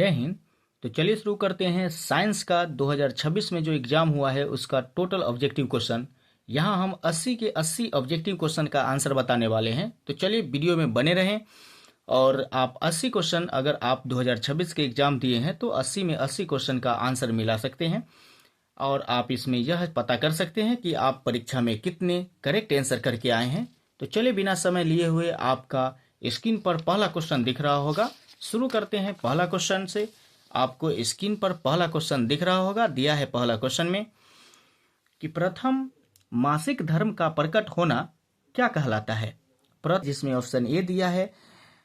जय हिंद। तो चलिए शुरू करते हैं साइंस का 2026 में जो एग्जाम हुआ है उसका टोटल ऑब्जेक्टिव क्वेश्चन। यहाँ हम 80 के 80 ऑब्जेक्टिव क्वेश्चन का आंसर बताने वाले हैं। तो चलिए वीडियो में बने रहें और आप 80 क्वेश्चन अगर आप 2026 के एग्जाम दिए हैं तो 80 में 80 क्वेश्चन का आंसर मिला सकते हैं और आप इसमें यह पता कर सकते हैं कि आप परीक्षा में कितने करेक्ट आंसर करके आए हैं। तो चलिए बिना समय लिए हुए आपका स्क्रीन पर पहला क्वेश्चन दिख रहा होगा, शुरू करते हैं पहला क्वेश्चन से। आपको स्क्रीन पर पहला क्वेश्चन दिख रहा होगा, दिया है पहला क्वेश्चन में कि प्रथम मासिक धर्म का प्रकट होना क्या कहलाता है। जिसमें ऑप्शन ए दिया है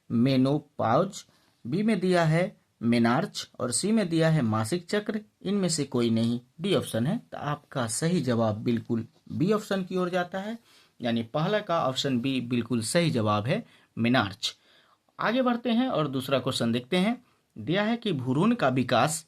मेनोपॉज, बी में दिया है मेनार्च और सी में दिया है मासिक चक्र। इनमें से कोई नहीं, डी ऑप्शन है। तो आपका सही जवाब बिल्कुल बी ऑप्शन की ओर जाता है, यानी पहला का ऑप्शन बी बिल्कुल सही जवाब है, मेनार्च। आगे बढ़ते हैं और दूसरा क्वेश्चन देखते हैं। दिया है कि भ्रूण का विकास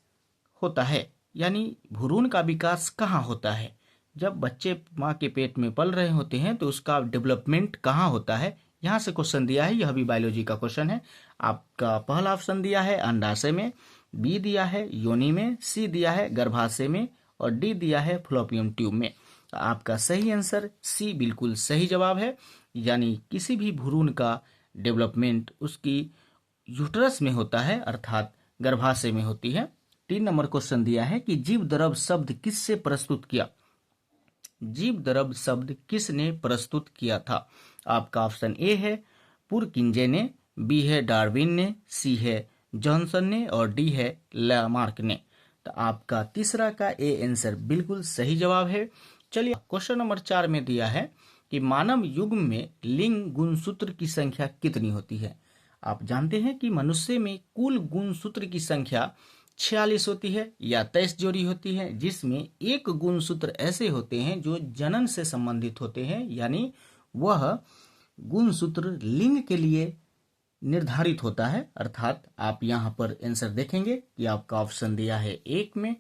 होता है, यानी भ्रूण का विकास कहाँ होता है। जब बच्चे माँ के पेट में पल रहे होते हैं तो उसका डेवलपमेंट कहाँ होता है, यहाँ से क्वेश्चन दिया है। यह भी बायोलॉजी का क्वेश्चन है। आपका पहला ऑप्शन दिया है अंडाशय में, बी दिया है योनि में, सी दिया है गर्भाशय में और डी दिया है फलोपियन ट्यूब में। आपका सही आंसर सी बिल्कुल सही जवाब है, यानी किसी भी भ्रूण का डेवलपमेंट उसकी यूट्रस में होता है, अर्थात गर्भाशय में होती है। 3 नंबर क्वेश्चन दिया है कि जीव द्रव शब्द किससे प्रस्तुत किया। जीव द्रव शब्द किसने प्रस्तुत किया था। आपका ऑप्शन ए है पुरकिंजे ने, बी है डार्विन ने, सी है जॉनसन ने और डी है लामार्क ने। तो आपका तीसरा का ए आंसर बिल्कुल सही जवाब है। चलिए क्वेश्चन नंबर 4 में दिया है कि मानव युग में लिंग गुणसूत्र की संख्या कितनी होती है। आप जानते हैं कि मनुष्य में कुल गुणसूत्र की संख्या 46 होती है या 23 जोड़ी होती है, जिसमें एक गुणसूत्र ऐसे होते हैं जो जनन से संबंधित होते हैं, यानी वह गुणसूत्र लिंग के लिए निर्धारित होता है। अर्थात आप यहाँ पर आंसर देखेंगे कि आपका ऑप्शन दिया है एक में,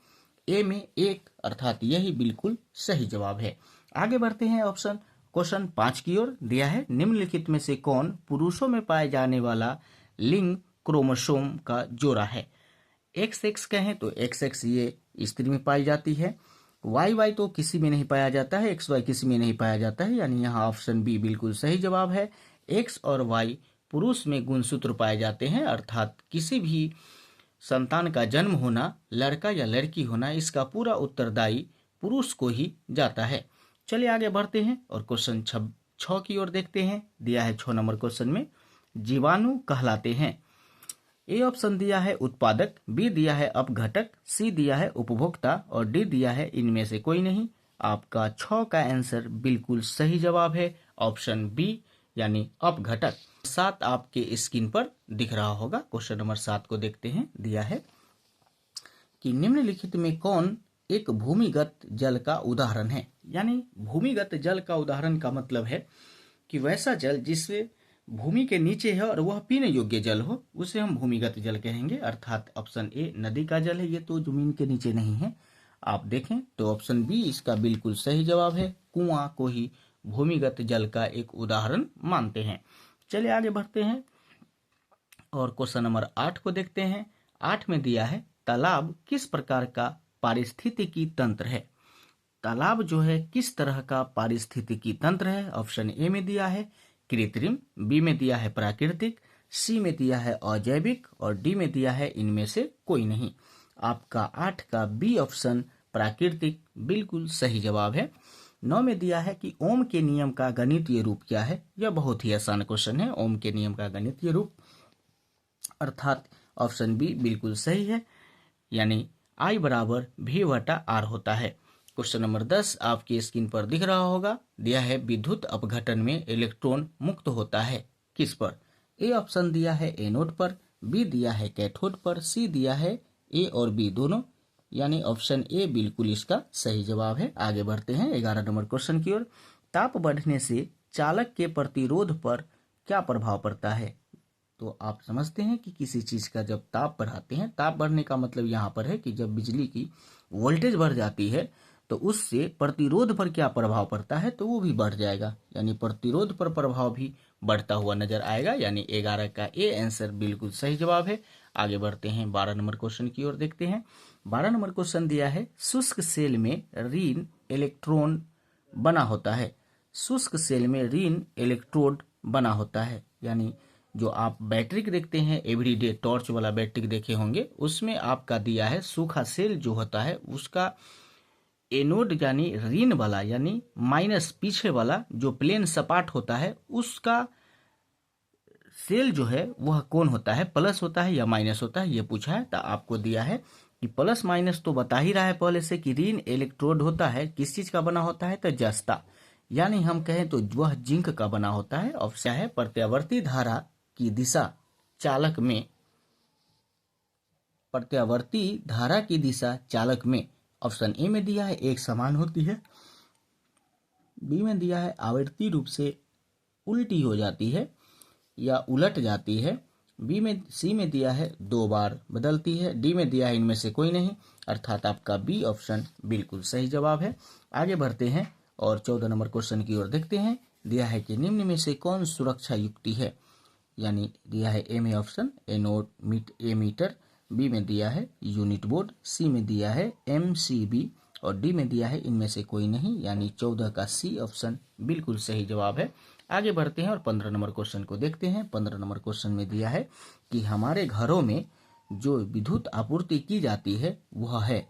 ए में 1, अर्थात यही बिल्कुल सही जवाब है। आगे बढ़ते हैं ऑप्शन क्वेश्चन 5 की ओर। दिया है निम्नलिखित में से कौन पुरुषों में पाए जाने वाला लिंग क्रोमोसोम का जोड़ा है। XX कहें तो XX ये स्त्री में पाई जाती है, YY तो किसी में नहीं पाया जाता है, XY किसी में नहीं पाया जाता है, यानी यहाँ ऑप्शन बी बिल्कुल सही जवाब है। X और Y पुरुष में गुणसूत्र पाए जाते हैं, अर्थात किसी भी संतान का जन्म होना, लड़का या लड़की होना, इसका पूरा उत्तरदायी पुरुष को ही जाता है। चलिए आगे बढ़ते हैं और क्वेश्चन 6 की ओर देखते हैं। दिया है 6 नंबर क्वेश्चन में जीवाणु कहलाते हैं। ए ऑप्शन दिया है उत्पादक, बी दिया है अपघटक, सी दिया है उपभोक्ता और डी दिया है इनमें से कोई नहीं। आपका 6 का आंसर बिल्कुल सही जवाब है, ऑप्शन बी यानी अपघटक। 7 आपके स्क्रीन पर दिख रहा होगा। क्वेश्चन नंबर 7 को देखते हैं। दिया है कि निम्नलिखित में कौन एक भूमिगत जल का उदाहरण है। यानी भूमिगत जल का उदाहरण का मतलब है कि वैसा जल जिससे भूमि के नीचे है और वह पीने योग्य जल हो, उसे हम भूमिगत जल कहेंगे। अर्थात ऑप्शन ए नदी का जल है, ये तो जमीन के नीचे नहीं है। आप देखें तो ऑप्शन बी इसका बिल्कुल सही जवाब है, कुआं को ही भूमिगत जल का एक उदाहरण मानते हैं। चलिए आगे बढ़ते हैं और क्वेश्चन नंबर 8 को देखते हैं। 8 में दिया है तालाब किस प्रकार का पारिस्थितिकी तंत्र है। तालाब जो है किस तरह का पारिस्थितिकी तंत्र है। ऑप्शन ए में दिया है कृत्रिम, बी में दिया है प्राकृतिक, सी में दिया है अजैविक और डी में दिया है इनमें से कोई नहीं। आपका 8 का बी ऑप्शन प्राकृतिक बिल्कुल सही जवाब है। 9 में दिया है कि ओम के नियम का गणितीय रूप क्या है। यह बहुत ही आसान क्वेश्चन है, ओम के नियम का गणितीय रूप, अर्थात ऑप्शन बी बिल्कुल सही है, यानी I बराबर V/R होता है। क्वेश्चन नंबर 10 आपकी स्क्रीन पर दिख रहा होगा। दिया है विद्युत अपघटन में इलेक्ट्रॉन मुक्त होता है किस पर। ए ऑप्शन दिया है एनोड पर, बी दिया है कैथोड पर, सी दिया है ए और बी दोनों, यानी ऑप्शन ए बिल्कुल इसका सही जवाब है। आगे बढ़ते हैं 11 नंबर क्वेश्चन की ओर। ताप बढ़ने से चालक के प्रतिरोध पर क्या प्रभाव पड़ता है। तो आप समझते हैं कि किसी चीज का जब ताप बढ़ाते हैं, ताप बढ़ने का मतलब यहाँ पर है कि जब बिजली की वोल्टेज बढ़ जाती है तो उससे प्रतिरोध पर क्या प्रभाव पड़ता है, तो वो भी बढ़ जाएगा, यानी प्रतिरोध पर प्रभाव भी बढ़ता हुआ नजर आएगा, यानी 11 का ए आंसर बिल्कुल सही जवाब है। आगे बढ़ते हैं 12 नंबर क्वेश्चन की ओर देखते हैं। 12 नंबर क्वेश्चन दिया है शुष्क सेल में ऋण इलेक्ट्रॉन बना होता है। शुष्क सेल में ऋण इलेक्ट्रोड बना होता है, यानी जो आप बैटरी के देखते हैं एवरीडे टॉर्च वाला बैटरी देखे होंगे, उसमें आपका दिया है सूखा सेल जो होता है उसका एनोड यानी ऋण वाला यानी माइनस पीछे वाला जो प्लेन सपाट होता है उसका सेल जो है वह कौन होता है, प्लस होता है या माइनस होता है, ये पूछा है। तो आपको दिया है कि प्लस माइनस तो बता ही रहा है पहले से कि ऋण इलेक्ट्रोड होता है किस चीज का बना होता है, तो जस्ता, यानी हम कहें तो वह जिंक का बना होता है। ऑप्शन है प्रत्यावर्ती धारा की दिशा चालक में, प्रत्यावर्ती धारा की दिशा चालक में ऑप्शन ए में दिया है एक समान होती है, बी में दिया है आवर्ती रूप से उल्टी हो जाती है या उलट जाती है, सी में दिया है 2 बार बदलती है, डी में दिया है इनमें से कोई नहीं, अर्थात आपका बी ऑप्शन बिल्कुल सही जवाब है। आगे बढ़ते हैं और 14 नंबर क्वेश्चन की ओर देखते हैं। दिया है कि निम्न में से कौन सुरक्षा युक्ति है, यानी दिया है ए में ऑप्शन ए मीटर, बी में दिया है यूनिट बोर्ड, सी में दिया है MCB और डी में दिया है इनमें से कोई नहीं, यानी 14 का सी ऑप्शन बिल्कुल सही जवाब है। आगे बढ़ते हैं और 15 नंबर क्वेश्चन को देखते हैं। 15 नंबर क्वेश्चन में दिया है कि हमारे घरों में जो विद्युत आपूर्ति की जाती है वह है,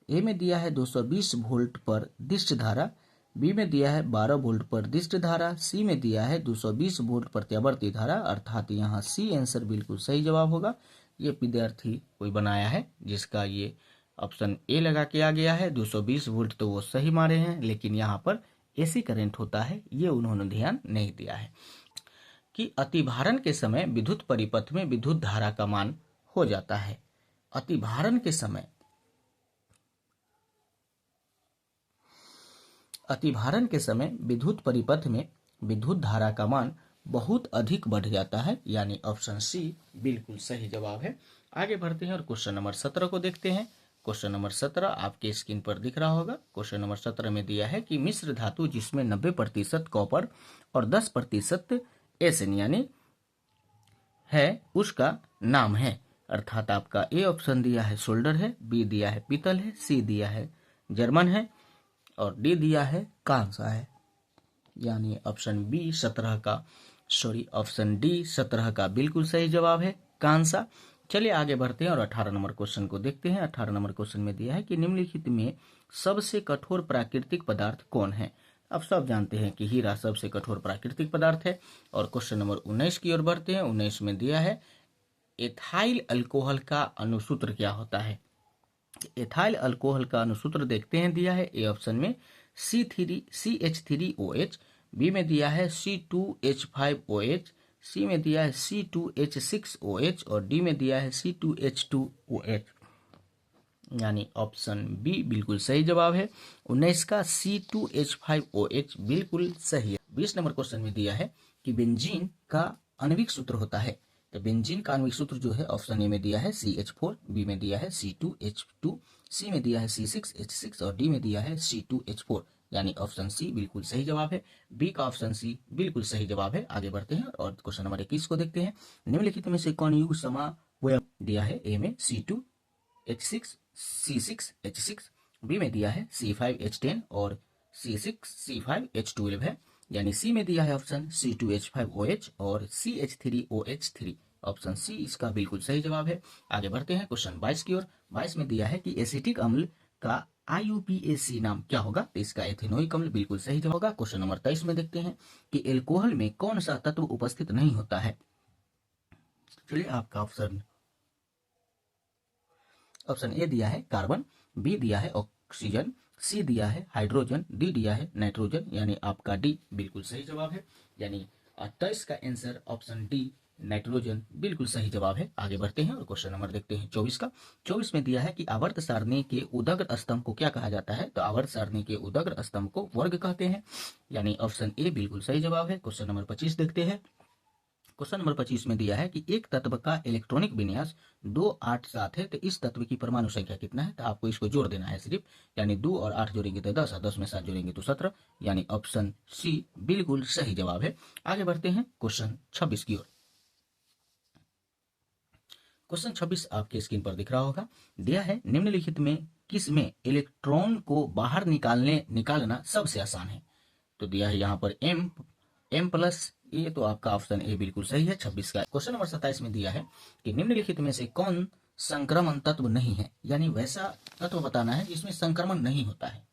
ए में दिया है 220 वोल्ट पर दिष्ट धारा, बी में दिया है 12 वोल्ट पर दिष्ट धारा, सी में दिया है 220 वोल्ट प्रत्यावर्ती धारा, अर्थात यहाँ सी आंसर बिल्कुल सही जवाब होगा। ये विद्यार्थी कोई बनाया है जिसका ये ऑप्शन ए लगा के आ गया है। 220 वोल्ट तो वो सही मारे हैं, लेकिन यहाँ पर एसी करंट होता है ये उन्होंने ध्यान नहीं दिया है कि अतिभारण के समय विद्युत परिपथ में विद्युत धारा का मान हो जाता है। अतिभारण के समय विद्युत परिपथ में विद्युत धारा का मान बहुत अधिक बढ़ जाता है, यानी ऑप्शन सी बिल्कुल सही जवाब है। आगे बढ़ते हैं और क्वेश्चन नंबर 17 को देखते हैं। क्वेश्चन नंबर 17 आपके स्क्रीन पर दिख रहा होगा। क्वेश्चन नंबर 17 में दिया है कि मिश्र धातु जिसमें 90% कॉपर और 10% एसन यानी है उसका नाम है, अर्थात आपका ए ऑप्शन दिया है सोल्डर है, बी दिया है पीतल है, सी दिया है जर्मन है और डी दिया है कांसा है, यानी ऑप्शन डी 17 का बिल्कुल सही जवाब है कांसा। चलिए आगे बढ़ते हैं और 18 नंबर क्वेश्चन को देखते हैं। 18 नंबर क्वेश्चन में दिया है कि निम्नलिखित में सबसे कठोर प्राकृतिक पदार्थ कौन है। अब सब जानते हैं कि हीरा सबसे कठोर प्राकृतिक पदार्थ है। और क्वेश्चन नंबर 19 की ओर बढ़ते हैं। 19 में दिया है एथाइल अल्कोहल का अनुसूत्र क्या होता है। एथाइल अल्कोहल का अनुसूत्र देखते हैं। दिया है ए ऑप्शन में CH3OH, बी में दिया है C2H5OH, सी में दिया है C2H6OH और डी में दिया है C2H2OH, यानी ऑप्शन बी बिल्कुल सही जवाब है। 19 का C2H5OH बिल्कुल सही है। 20 नंबर क्वेश्चन में दिया है कि बेंजीन का आणविक सूत्र होता है। तो बेंजीन का आणविक सूत्र जो है ऑप्शन ए में दिया है CH4, बी में दिया है C2H2, सी में दिया है C6H6 और डी में दिया है C2H4, यानी ऑप्शन सी बिल्कुल सही जवाब है। बी का ऑप्शन सी बिल्कुल सही जवाब है। आगे बढ़ते हैं और क्वेश्चन नंबर 21 को देखते हैं। निम्नलिखित में से कौन युग समावयव दिया है। ए में C2H6 C6H6, बी में दिया है C5H10 और C6C5H12 है, यानी सी में दिया है ऑप्शन C2H5OH और CH3OH3, ऑप्शन सी इसका बिल्कुल सही जवाब है। आगे बढ़ते हैं क्वेश्चन 22 की ओर। 22 में दिया है कि एसिटिक अम्ल का IUPAC नाम क्या होगा। तो इसका एथेनोइक अम्ल बिल्कुल सही जवाब होगा। क्वेश्चन नंबर 23 में देखते हैं कि एल्कोहल में कौन सा तत्व उपस्थित नहीं होता है। चलिए आपका ऑप्शन ए दिया है कार्बन, बी दिया है ऑक्सीजन, सी दिया है हाइड्रोजन, डी दिया है नाइट्रोजन, यानी आपका डी बिल्कुल सही जवाब है। यानी 28 का आंसर ऑप्शन डी नाइट्रोजन बिल्कुल सही जवाब है। आगे बढ़ते हैं और क्वेश्चन नंबर देखते हैं 24 का। 24 में दिया है कि आवर्त सारणी के उदग्र स्तंभ को क्या कहा जाता है। तो आवर्त सारणी के उदग्र स्तंभ को वर्ग कहते हैं, यानी ऑप्शन ए बिल्कुल सही जवाब है। क्वेश्चन नंबर 25 देखते हैं। क्वेश्चन नंबर 25 में दिया है कि एक तत्व का इलेक्ट्रॉनिक विन्यास 2, 8, 7 है। तो इस तत्व की परमाणु संख्या कितना है। तो आपको इसको जोड़ देना है सिर्फ, यानी 2 और 8 जोड़ेंगे तो 10 और 10 में 7 जोड़ेंगे तो 17, यानी ऑप्शन सी बिल्कुल सही जवाब है। आगे बढ़ते हैं क्वेश्चन 26 की ओर। क्वेश्चन 26 आपके स्क्रीन पर दिख रहा होगा। दिया है निम्नलिखित में किस में इलेक्ट्रॉन को बाहर निकालना सबसे आसान है। तो दिया है यहाँ पर M प्लस, ये तो आपका ऑप्शन ए बिल्कुल सही है 26 का। क्वेश्चन नंबर 27 में दिया है कि निम्नलिखित में से कौन संक्रमण तत्व नहीं है, यानी वैसा तत्व बताना है जिसमें संक्रमण नहीं होता है।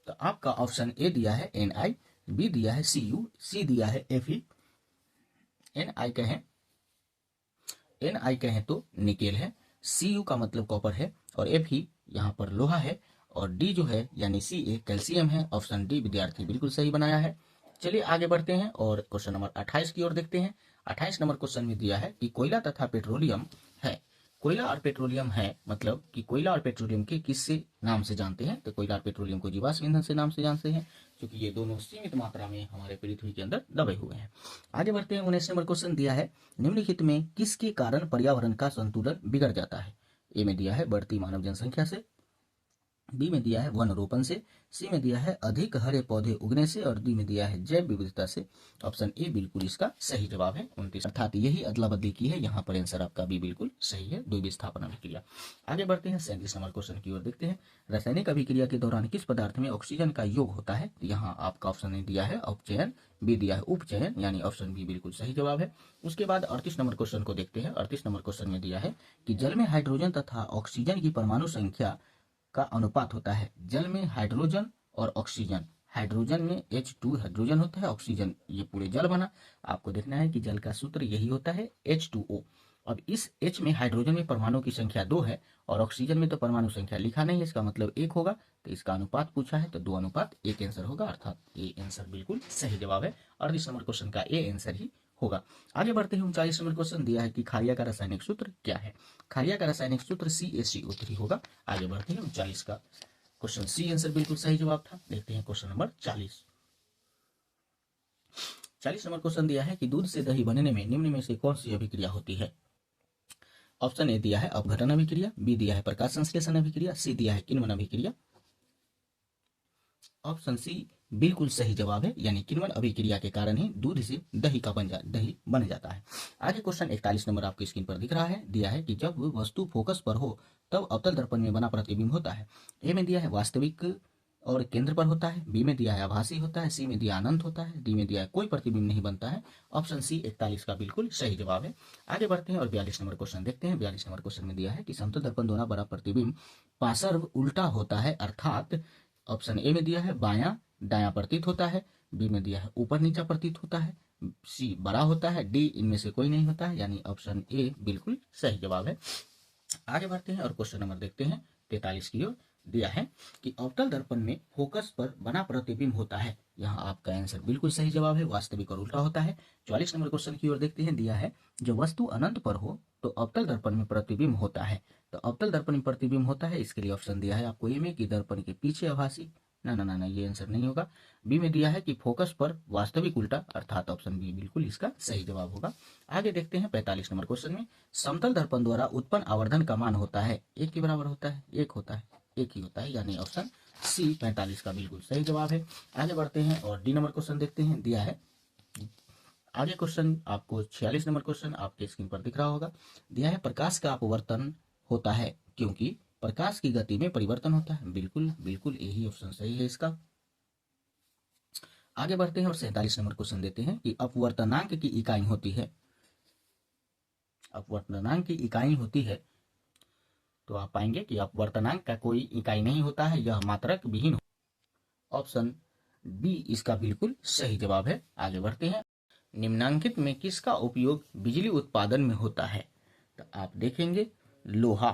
तो आपका ऑप्शन ए दिया है Ni, बी दिया है Cu, सी दिया है Fe। Ni कहें तो निकेल है, Cu का मतलब कॉपर है और Fe यहाँ पर लोहा है और डी जो है यानी Ca कैल्शियम है। ऑप्शन डी विद्यार्थी बिल्कुल सही बनाया है। चलिए आगे बढ़ते हैं और क्वेश्चन नंबर 28 की ओर देखते हैं। 28 नंबर क्वेश्चन में दिया है कि कोयला तथा पेट्रोलियम है। कोयला और पेट्रोलियम है मतलब कि कोयला और पेट्रोलियम के किससे नाम से जानते हैं। तो कोयला और पेट्रोलियम को जीवाश्म ईंधन से नाम से जानते हैं, क्योंकि ये दोनों सीमित मात्रा में हमारे पृथ्वी के अंदर दबे हुए हैं। आगे बढ़ते हैं। 19 नंबर क्वेश्चन दिया है निम्नलिखित में किसके कारण पर्यावरण का संतुलन बिगड़ जाता है। ए में दिया है बढ़ती मानव जनसंख्या से, बी में दिया है वन रोपण से, सी में दिया है अधिक हरे पौधे उगने से और डी में दिया है जैव विविधता से। ऑप्शन ए बिल्कुल इसका सही जवाब है 29, अर्थात यही अदला बदली की है। यहाँ पर आंसर आपका बी बिल्कुल सही है, द्वितीय स्थापना अभिक्रिया। आगे बढ़ते हैं 37 नंबर क्वेश्चन की ओर देखते हैं। रासायनिक अभिक्रिया के दौरान किस पदार्थ में ऑक्सीजन का योग होता है। यहाँ आपका ऑप्शन ए दिया है अपचयन, बी दिया है उपचयन, यानी ऑप्शन बी बिल्कुल सही जवाब है। उसके बाद 38 नंबर क्वेश्चन को देखते हैं। 38 नंबर क्वेश्चन में दिया है कि जल में हाइड्रोजन तथा ऑक्सीजन की परमाणु संख्या का अनुपात होता है। जल में हाइड्रोजन और ऑक्सीजन, हाइड्रोजन में H2 हाइड्रोजन होता है, ऑक्सीजन ये पूरे जल बना। आपको देखना है कि जल का सूत्र यही होता है H2O। अब इस H में हाइड्रोजन में परमाणु की संख्या 2 है और ऑक्सीजन में तो परमाणु संख्या लिखा नहीं है, इसका मतलब 1 होगा। तो इसका अनुपात पूछा है तो 2:1 आंसर होगा, अर्थात ये आंसर बिल्कुल सही जवाब है। 38 नंबर क्वेश्चन का ए आंसर ही होगा। आगे बढ़ते हैं। 39 नंबर क्वेश्चन दिया है कि खारिया का रासायनिक सूत्र क्या है। खारिया का रासायनिक सूत्र CaCO3 होगा। आगे बढ़ते हैं। 39 का क्वेश्चन सी आंसर बिल्कुल सही जवाब था। देखते हैं क्वेश्चन नंबर 40 नंबर क्वेश्चन दिया है कि दूध से दही बनने में निम्न में से कौन सी अभिक्रिया होती है। ऑप्शन ए दिया है अपघटन अभिक्रिया, बी दिया है प्रकाश संश्लेषण अभिक्रिया, सी दिया है किण्वन अभिक्रिया। ऑप्शन सी बिल्कुल सही जवाब है, यानी किण्वन अभिक्रिया के कारण ही दूध से दही बन जाता है। आगे क्वेश्चन 41 नंबर आपकी स्क्रीन पर दिख रहा है। दिया है कि जब वस्तु फोकस पर हो तब अवतल दर्पण में बना प्रतिबिंब होता है। ए में दिया है वास्तविक और केंद्र पर होता है, बी में दिया है आभासी होता है, सी में दिया अनंत होता है, डी में दिया है कोई प्रतिबिंब नहीं बनता है। ऑप्शन सी 41 का बिल्कुल सही जवाब है। आगे बढ़ते हैं और 42 नंबर क्वेश्चन देखते हैं। 42 नंबर क्वेश्चन में दिया है कि समतल दर्पण द्वारा बना प्रतिबिंब पार्श्व उल्टा होता है, अर्थात ऑप्शन ए में दिया है बायां दायां प्रतीत होता है, बी में दिया है ऊपर नीचा प्रतीत होता है, सी बड़ा होता है, डी इनमें से कोई नहीं होता है, यानी ऑप्शन ए बिल्कुल सही जवाब है। आगे बढ़ते हैं और क्वेश्चन नंबर देखते हैं 43 की ओर। दिया है कि अवतल दर्पण में फोकस पर बना प्रतिबिंब होता है। यहाँ आपका आंसर बिल्कुल सही जवाब है, वास्तविक और उल्टा होता है। 44 नंबर क्वेश्चन की ओर देखते हैं। दिया है जो वस्तु अनंत पर हो तो अवतल दर्पण में प्रतिबिंब होता है। तो अवतल दर्पण में प्रतिबिंब होता है, इसके लिए ऑप्शन दिया है आपको ए में कि दर्पण के पीछे आभासी, ना ये आंसर नहीं होगा। बी में दिया है कि फोकस पर वास्तविक उल्टा, अर्थात ऑप्शन बी बिल्कुल इसका सही जवाब होगा। आगे देखते हैं 45 नंबर क्वेश्चन में। समतल दर्पण द्वारा उत्पन्न आवर्धन का मान होता है, एक के बराबर होता है, एक ही होता है, यानी ऑप्शन सी 45 का बिल्कुल सही जवाब है। आगे बढ़ते हैं और डी नंबर क्वेश्चन देखते हैं। दिया है आगे क्वेश्चन आपको 46 नंबर क्वेश्चन आपके स्क्रीन पर दिख रहा होगा। दिया है प्रकाश का अपवर्तन होता है क्योंकि प्रकाश की गति में परिवर्तन होता है। बिल्कुल यही ऑप्शन सही है इसका। आगे बढ़ते हैं और 47 नंबर क्वेश्चन देते हैं कि अपवर्तनांक की इकाई होती है। अपवर्तनांक की इकाई होती है तो आप पाएंगे कि अपवर्तनांक का कोई इकाई नहीं होता है, यह मात्रक विहीन। ऑप्शन बी इसका बिल्कुल सही जवाब है। आगे बढ़ते हैं। निम्नांकित में किसका उपयोग बिजली उत्पादन में होता है। तो आप देखेंगे लोहा,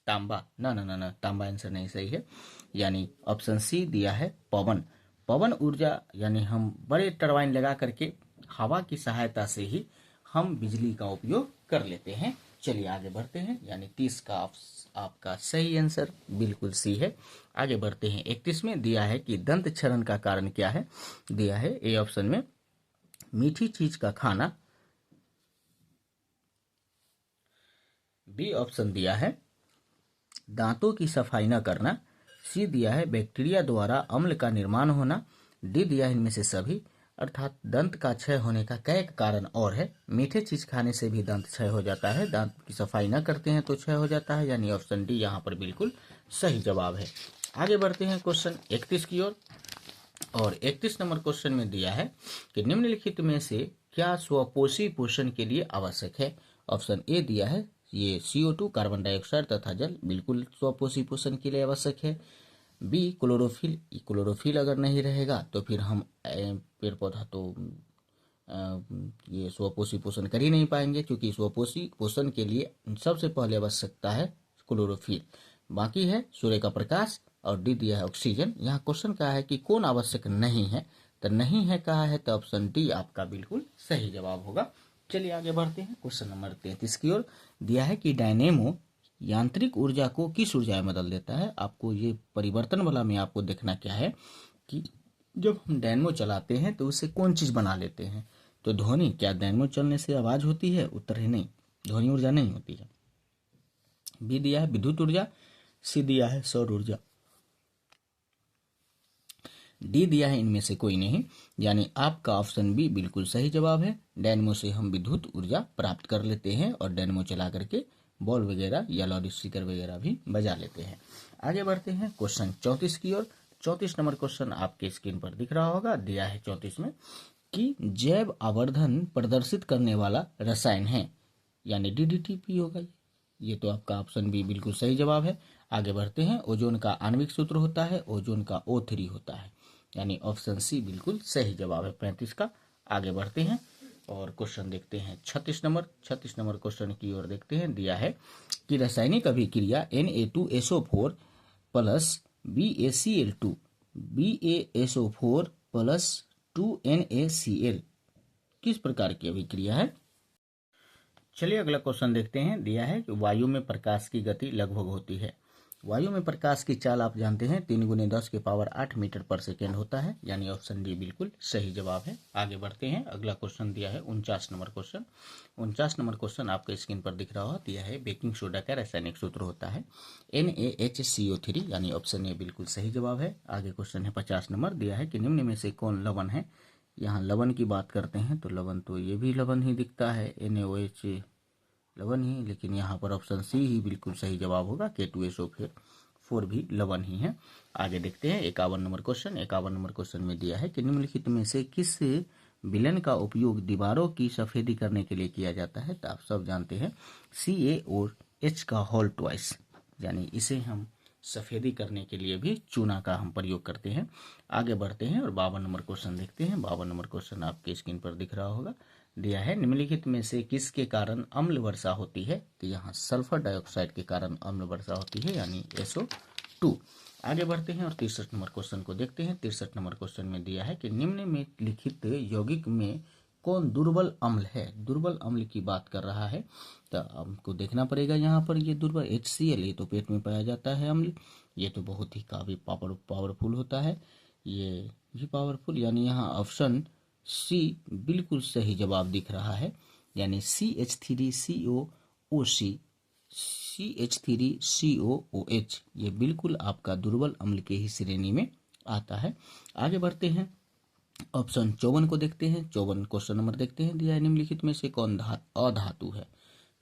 तांबा, ना तांबा आंसर नहीं सही है, यानी ऑप्शन सी दिया है पवन ऊर्जा, यानी हम बड़े टरबाइन लगा करके हवा की सहायता से ही हम बिजली का उपयोग कर लेते हैं। चलिए आगे बढ़ते हैं, यानी 30 का आपका सही आंसर बिल्कुल सी है। आगे बढ़ते हैं 31 में। दिया है कि दंत क्षरण का कारण क्या है। दिया है ए ऑप्शन में मीठी चीज का खाना, बी ऑप्शन दिया है दांतों की सफाई न करना, सी दिया है बैक्टीरिया द्वारा अम्ल का निर्माण होना, डी दिया है इनमें से सभी, अर्थात दंत का क्षय होने का कई कारण और है। मीठे चीज खाने से भी दंत क्षय हो जाता है, दांत की सफाई न करते हैं तो क्षय हो जाता है, यानी ऑप्शन डी यहाँ पर बिल्कुल सही जवाब है। आगे बढ़ते हैं क्वेश्चन 31 की ओर, और 31 नंबर क्वेश्चन में दिया है कि निम्नलिखित में से क्या स्वपोषी पोषण के लिए आवश्यक है। ऑप्शन ए दिया है ये CO2 कार्बन डाइऑक्साइड तथा जल बिल्कुल स्वपोषी पोषण के लिए आवश्यक है। बी क्लोरोफिल, क्लोरोफिल अगर नहीं रहेगा तो फिर हम पेड़ पौधा तो ये स्वपोषी पोषण कर ही नहीं पाएंगे, क्योंकि स्वपोषी पोषण के लिए सबसे पहले आवश्यकता है क्लोरोफिल, बाकी है सूर्य का प्रकाश, और डी दिया है ऑक्सीजन। यहाँ क्वेश्चन कहा है कि कौन आवश्यक नहीं है, तो नहीं है कहा है तो ऑप्शन डी आपका बिल्कुल सही जवाब होगा। चलिए आगे बढ़ते हैं क्वेश्चन नंबर 33 की ओर। दिया है कि डायनेमो यांत्रिक ऊर्जा को किस ऊर्जा में बदल देता है। आपको ये परिवर्तन वाला में आपको देखना क्या है कि जब हम डायनेमो चलाते हैं तो उससे कौन चीज बना लेते हैं। तो ध्वनि, क्या डायनेमो चलने से आवाज होती है? उत्तर है नहीं, ध्वनि ऊर्जा नहीं होती है। बी दिया है विद्युत ऊर्जा, सी दिया है सौर ऊर्जा, डी दिया है इनमें से कोई नहीं, यानी आपका ऑप्शन बी बिल्कुल सही जवाब है। डायनेमो से हम विद्युत ऊर्जा प्राप्त कर लेते हैं और डायनेमो चला करके बॉल वगैरह या लाउड स्पीकर वगैरह भी बजा लेते हैं। आगे बढ़ते हैं क्वेश्चन 34 की ओर। 34 नंबर क्वेश्चन आपके स्क्रीन पर दिख रहा होगा। दिया है 34 में कि जैव आवर्धन प्रदर्शित करने वाला रसायन है, यानी DDTP होगा। ये तो आपका ऑप्शन बी बिल्कुल सही जवाब है। आगे बढ़ते हैं। ओजोन का आणविक सूत्र होता है, ओजोन का O3 होता है, यानी ऑप्शन सी बिल्कुल सही जवाब है 35 का। आगे बढ़ते हैं और क्वेश्चन देखते हैं 36 नंबर क्वेश्चन की ओर देखते हैं। दिया है कि रासायनिक अभिक्रिया Na2SO4 plus BaCl2 BaSO4 plus 2NaCl किस प्रकार की अभिक्रिया है। चलिए अगला क्वेश्चन देखते हैं। दिया है कि वायु में प्रकाश की गति लगभग होती है। वायु में प्रकाश की चाल आप जानते हैं 3 × 10⁸ मीटर पर सेकेंड होता है, यानी ऑप्शन डी बिल्कुल सही जवाब है। आगे बढ़ते हैं। अगला क्वेश्चन दिया है 49 नंबर क्वेश्चन। 49 नंबर क्वेश्चन आपके स्क्रीन पर दिख रहा होगा। दिया है बेकिंग सोडा का रासायनिक सूत्र होता है NaHCO3, यानी ऑप्शन ए बिल्कुल सही जवाब है। आगे क्वेश्चन है 50 नंबर। दिया है कि निम्न में से कौन लवण है। यहाँ लवण की बात करते हैं तो लवण तो ये भी लवण ही दिखता है, NaOH लवण ही, लेकिन यहाँ पर ऑप्शन सी ही बिल्कुल सही जवाब होगा। K2SO4 भी लवण ही है। आगे देखते हैं 51 नंबर क्वेश्चन। 51 नंबर क्वेश्चन में दिया है कि निम्नलिखित में से किस विलेन का उपयोग दीवारों की सफेदी करने के लिए किया जाता है। तो आप सब जानते हैं CaOH का होल ट्वाइस, यानी इसे हम सफेदी करने के लिए भी चूना का हम प्रयोग करते हैं। आगे बढ़ते हैं और 52 नंबर क्वेश्चन देखते हैं। 52 नंबर क्वेश्चन आपके स्क्रीन पर दिख रहा होगा। दिया है निम्नलिखित में से किसके कारण अम्ल वर्षा होती है। तो यहाँ सल्फर डाइऑक्साइड के कारण अम्ल वर्षा होती है, यानी SO2। आगे बढ़ते हैं और 63 नंबर क्वेश्चन को देखते हैं। 63 नंबर क्वेश्चन में दिया है कि निम्न में लिखित यौगिक में कौन दुर्बल अम्ल है। दुर्बल अम्ल की बात कर रहा है, तो हमको देखना पड़ेगा यहाँ पर ये दुर्बल HCl, ये तो पेट में पाया जाता है अम्ल, ये तो बहुत ही काफी पावरफुल होता है, ये भी पावरफुल, यानी यहाँ ऑप्शन सी बिल्कुल सही जवाब दिख रहा है, यानी CH3COOH ये बिल्कुल आपका दुर्बल अम्ल के ही श्रेणी में आता है। आगे बढ़ते हैं ऑप्शन 54 को देखते हैं। 54 क्वेश्चन नंबर देखते हैं। दिया है निम्नलिखित में से कौन अधातु है।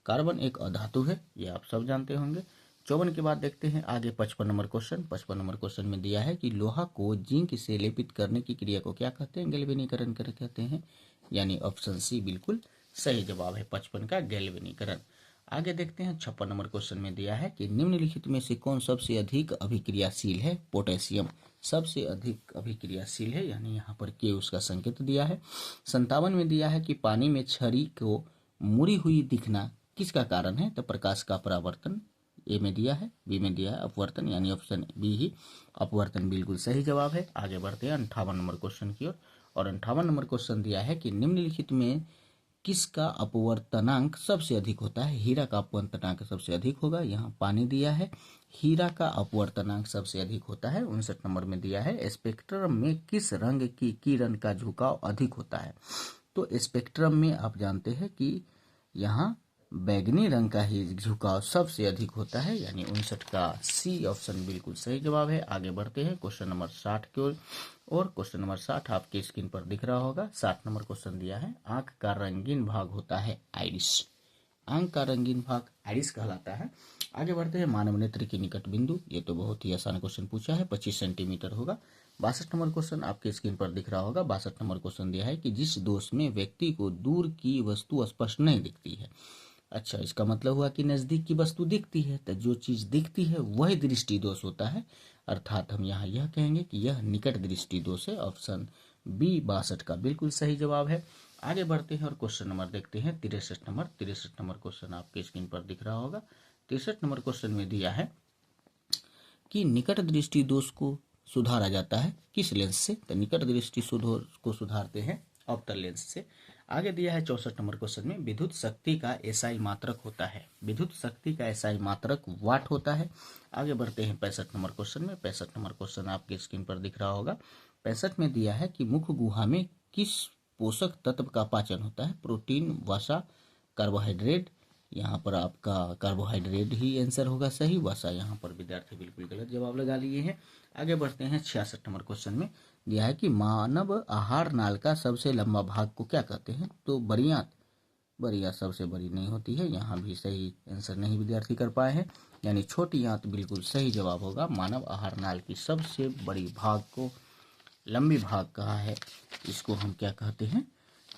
कार्बन एक अधातु है, ये आप सब जानते होंगे। 54 के बाद देखते हैं आगे 55 नंबर क्वेश्चन। 55 नंबर क्वेश्चन में दिया है कि लोहा को जिंक से लेपित करने की क्रिया को क्या कहते हैं। गैल्वेनीकरण कर कहते हैं, यानी ऑप्शन सी बिल्कुल सही जवाब है 55 का, गैल्वेनीकरण। आगे देखते हैं 56 नंबर क्वेश्चन में दिया है कि निम्नलिखित में से कौन सबसे अधिक अभिक्रियाशील है। पोटेशियम सबसे अधिक अभिक्रियाशील है, यानी यहाँ पर के उसका संकेत दिया है। 57 में दिया है कि पानी में छड़ी को मुड़ी हुई दिखना किसका कारण है। तो प्रकाश का परावर्तन, ए में दिया है। बी में दिया है अपवर्तन, यानी ऑप्शन बी ही अपवर्तन बिल्कुल सही जवाब है। आगे बढ़ते हैं 58 नंबर क्वेश्चन की ओर, और 58 नंबर क्वेश्चन दिया है कि निम्नलिखित में किसका अपवर्तनांक सबसे अधिक होता है। हीरा का अपवर्तनांक सबसे अधिक होगा, यहाँ पानी दिया है। हीरा का अपवर्तनांक सबसे अधिक होता है। 59 नंबर में दिया है स्पेक्ट्रम में किस रंग की किरण का झुकाव अधिक होता है। तो स्पेक्ट्रम में आप जानते हैं कि यहाँ बैगनी रंग का ही झुकाव सबसे अधिक होता है, यानी 59 का सी ऑप्शन बिल्कुल सही जवाब है। आगे बढ़ते हैं क्वेश्चन नंबर 60 की ओर, और क्वेश्चन नंबर 60 आपके स्क्रीन पर दिख रहा होगा। 60 नंबर क्वेश्चन दिया है, आंख का रंगीन भाग होता है आइरिस। आंख का रंगीन भाग आइरिस कहलाता है। आगे बढ़ते हैं, मानव नेत्र की निकट बिंदु, ये तो बहुत ही आसान क्वेश्चन पूछा है, 25 सेंटीमीटर होगा। 62 नंबर क्वेश्चन आपके स्क्रीन पर दिख रहा होगा। 62 नंबर क्वेश्चन दिया है कि जिस दोष में व्यक्ति को दूर की वस्तु स्पष्ट नहीं दिखती है। अच्छा, इसका मतलब हुआ कि नजदीक की वस्तु दिखती है, तो जो चीज दिखती है वही दृष्टि दोष होता है, अर्थात हम यहाँ यह कहेंगे कि यह निकट दृष्टि दोष है। ऑप्शन बी 62 का बिल्कुल सही जवाब है। आगे बढ़ते हैं और क्वेश्चन नंबर देखते हैं 63 नंबर। 63 नंबर क्वेश्चन आपके स्क्रीन पर दिख रहा होगा। 63 नंबर क्वेश्चन में दिया है कि निकट दृष्टि दोष को सुधारा जाता है किस लेंस से, तो निकट दृष्टि दोष को सुधारते हैं अवतल लेंस से। आगे दिया है 64 नंबर क्वेश्चन में, विद्युत शक्ति का एसआई मात्रक होता है। विद्युत शक्ति का एसआई मात्रक वाट होता है। आगे बढ़ते हैं 65 नंबर क्वेश्चन में। 65 नंबर क्वेश्चन आपके स्क्रीन पर दिख रहा होगा। 65 में दिया है कि मुख गुहा में किस पोषक तत्व का पाचन होता है, प्रोटीन, वसा, कार्बोहाइड्रेट। यहाँ पर आपका कार्बोहाइड्रेट ही आंसर होगा सही, वसा यहाँ पर विद्यार्थी बिल्कुल गलत जवाब लगा लिए हैं। आगे बढ़ते हैं 66 नंबर क्वेश्चन में दिया है कि मानव आहार नाल का सबसे लंबा भाग को क्या कहते हैं, तो बरियात। बरियात सबसे बड़ी नहीं होती है, यहाँ भी सही आंसर नहीं विद्यार्थी कर पाए हैं, यानी छोटी आंत बिल्कुल सही जवाब होगा। मानव आहार नाल की सबसे बड़ी भाग को, लंबी भाग कहा है, इसको हम क्या कहते हैं,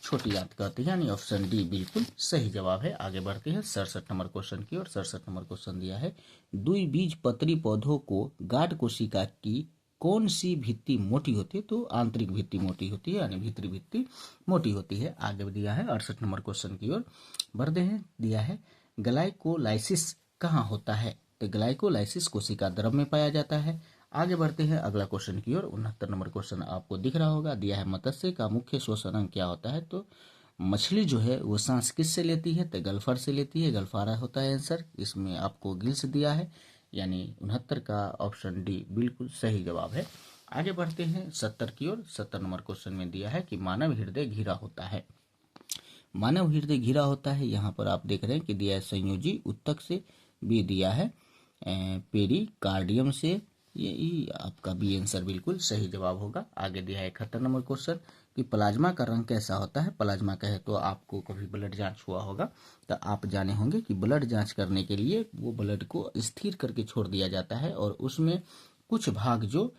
छोटी आंत कहते हैं, यानी ऑप्शन डी बिल्कुल सही जवाब है। आगे बढ़ते हैं 67 नंबर क्वेश्चन की ओर। 67 नंबर क्वेश्चन दिया है, द्विबीजपत्री पौधों को गाढ़ कोशिका की कौन सी भित्ति मोटी होती है, तो आंतरिक भित्ति मोटी होती है, यानी भीतरी भित्ति मोटी होती है। आगे दिया है 68 नंबर क्वेश्चन की ओर बढ़ते हैं। दिया है ग्लाइकोलाइसिस कहाँ होता है, तो ग्लाइकोलाइसिस कोशिका द्रव में पाया जाता है। आगे बढ़ते हैं अगला क्वेश्चन की ओर। 69 नंबर क्वेश्चन आपको दिख रहा होगा। दिया है मत्स्य का मुख्य श्वसन अंग क्या होता है, तो मछली जो है वो सांस किससे लेती है, तो गल्फर से लेती है, गल्फारा होता है आंसर। इसमें आपको गिल्स दिया है, यानी 69 का ऑप्शन डी बिल्कुल सही जवाब है। आगे बढ़ते हैं 70 की ओर। 70 नंबर क्वेश्चन में दिया है कि मानव हृदय घिरा होता है। मानव हृदय घिरा होता है, यहाँ पर आप देख रहे हैं कि दिया है संयोजी उत्तक से, बी दिया है पेरिकार्डियम से, यही आपका बी आंसर बिल्कुल सही जवाब होगा। आगे दिया है 71 नंबर क्वेश्चन कि प्लाज्मा का रंग कैसा होता है। प्लाज्मा कहे तो आपको कभी ब्लड जांच हुआ होगा, तो आप जाने होंगे कि ब्लड जांच करने के लिए वो ब्लड को स्थिर करके छोड़ दिया जाता है, और उसमें कुछ भाग जो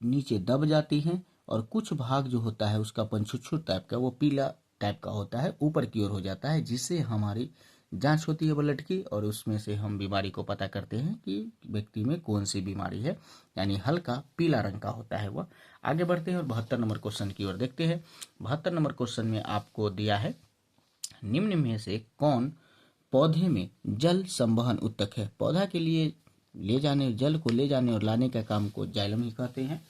नीचे दब जाती हैं, और कुछ भाग जो होता है उसका पंचुच्छू टाइप का, वो पीला टाइप का होता है, ऊपर की ओर हो जाता है, जिससे हमारी जांच होती है ब्लड की, और उसमें से हम बीमारी को पता करते हैं कि व्यक्ति में कौन सी बीमारी है, यानी हल्का पीला रंग का होता है वह। आगे बढ़ते हैं और 72 नंबर क्वेश्चन की ओर देखते हैं। 72 नंबर क्वेश्चन में आपको दिया है, निम्न में से कौन पौधे में जल संवहन उत्तक है। पौधा के लिए ले जाने, जल को ले जाने और लाने का काम को जाइलम ही कहते हैं।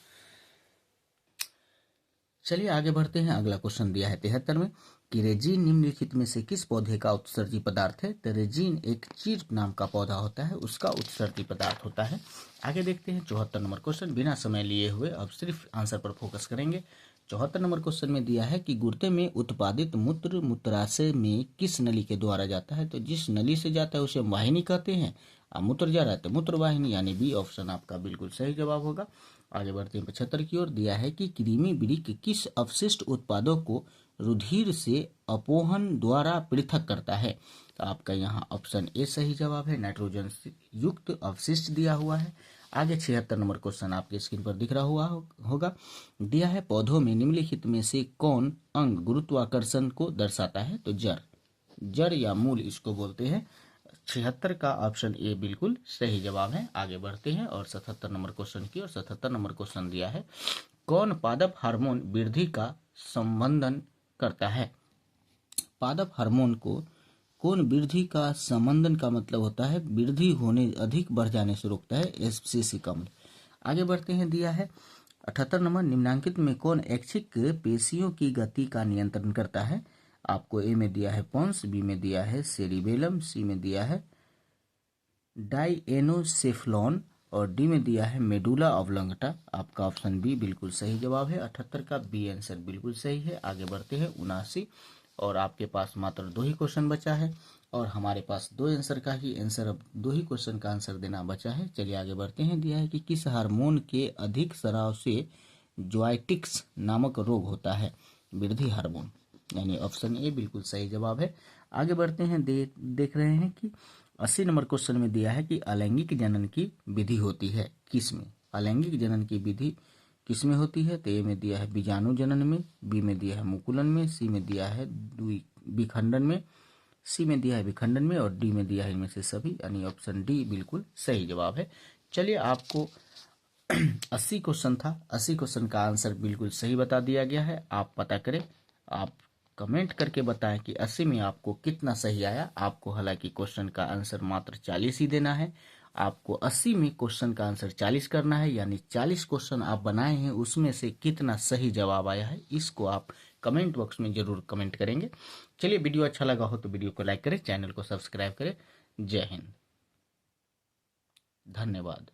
चलिए आगे बढ़ते हैं। अगला क्वेश्चन दिया है 73 में कि रेजिन निम्नलिखित में से किस पौधे का उत्सर्जी पदार्थ है, तो रेजिन एक चीड़ नाम का पौधा होता है, उसका उत्सर्जी पदार्थ होता है। आगे देखते हैं 74 नंबर क्वेश्चन, बिना समय लिए हुए अब सिर्फ आंसर पर फोकस करेंगे। 74 नंबर क्वेश्चन में दिया है कि गुर्दे में उत्पादित मूत्र मूत्राशय में किस नली के द्वारा जाता है, तो जिस नली से जाता है उसे वाहिनी कहते हैं, और मूत्र जा रहा है तो मूत्र वाहिनी, यानी बी ऑप्शन आपका बिल्कुल सही जवाब होगा। आगे बढ़ते हैं 75 की ओर। दिया है कि कृमि वृक्क किस अवशिष्ट उत्पादों को रुधिर से अपोहन द्वारा पृथक करता है, तो आपका यहाँ ऑप्शन ए सही जवाब है, नाइट्रोजन युक्त अवशिष्ट दिया हुआ है। आगे 76 नंबर क्वेश्चन आपके स्क्रीन पर दिख रहा हुआ होगा। दिया है पौधों में निम्नलिखित में से कौन अंग गुरुत्वाकर्षण को दर्शाता है, तो जड़, जड़ या मूल इसको बोलते हैं। 76 का ऑप्शन ए बिल्कुल सही जवाब है। आगे बढ़ते हैं और 77 नंबर क्वेश्चन की और 77 नंबर क्वेश्चन दिया है, कौन पादप हार्मोन वृद्धि का संबंधन करता है। पादप हार्मोन को कौन वृद्धि का संबंधन का मतलब होता है, वृद्धि होने अधिक बढ़ जाने से रोकता है, एफसीसी अम्ल। आगे बढ़ते हैं। दिया है 78 नंबर, निम्नांकित में कौन ऐच्छिक पेशियों की गति का नियंत्रण करता है। आपको ए में दिया है पोन्स, बी में दिया है सेरिबेलम, सी में दिया है डाइएनोसेफ्लॉन, और डी में दिया है मेडुला ऑब्लांगटा। आपका ऑप्शन बी बिल्कुल सही जवाब है। 78 का बी आंसर बिल्कुल सही है। आगे बढ़ते हैं 79, और आपके पास मात्र 2 ही क्वेश्चन बचा है। और हमारे पास 2 आंसर का ही आंसर, अब 2 ही क्वेश्चन का आंसर देना बचा है। चलिए आगे बढ़ते हैं। दिया है कि किस हार्मोन के अधिक स्राव से जोआइटिक्स नामक रोग होता है? वृद्धि हार्मोन, यानी ऑप्शन ए बिल्कुल सही जवाब है। आगे बढ़ते हैं। देख रहे हैं कि 80 नंबर क्वेश्चन में दिया है कि अलैंगिक जनन की विधि होती है किस में? अलैंगिक जनन की विधि किस में होती है? तो ए में दिया है बीजाणु जनन में, बी में दिया है मुकुलन में, सी में दिया है विखंडन में, सी में दिया है विखंडन में, और डी में दिया है इनमें से सभी, यानी ऑप्शन डी बिल्कुल सही जवाब है। चलिए आपको 80 क्वेश्चन था, 80 क्वेश्चन का आंसर बिल्कुल सही बता दिया गया है। आप पता करें, आप कमेंट करके बताएं कि 80 में आपको कितना सही आया। आपको हालांकि क्वेश्चन का आंसर मात्र 40 ही देना है। आपको 80 में क्वेश्चन का आंसर 40 करना है, यानी 40 क्वेश्चन आप बनाए हैं उसमें से कितना सही जवाब आया है, इसको आप कमेंट बॉक्स में जरूर कमेंट करेंगे। चलिए वीडियो अच्छा लगा हो तो वीडियो को लाइक करें, चैनल को सब्सक्राइब करें। जय हिंद, धन्यवाद।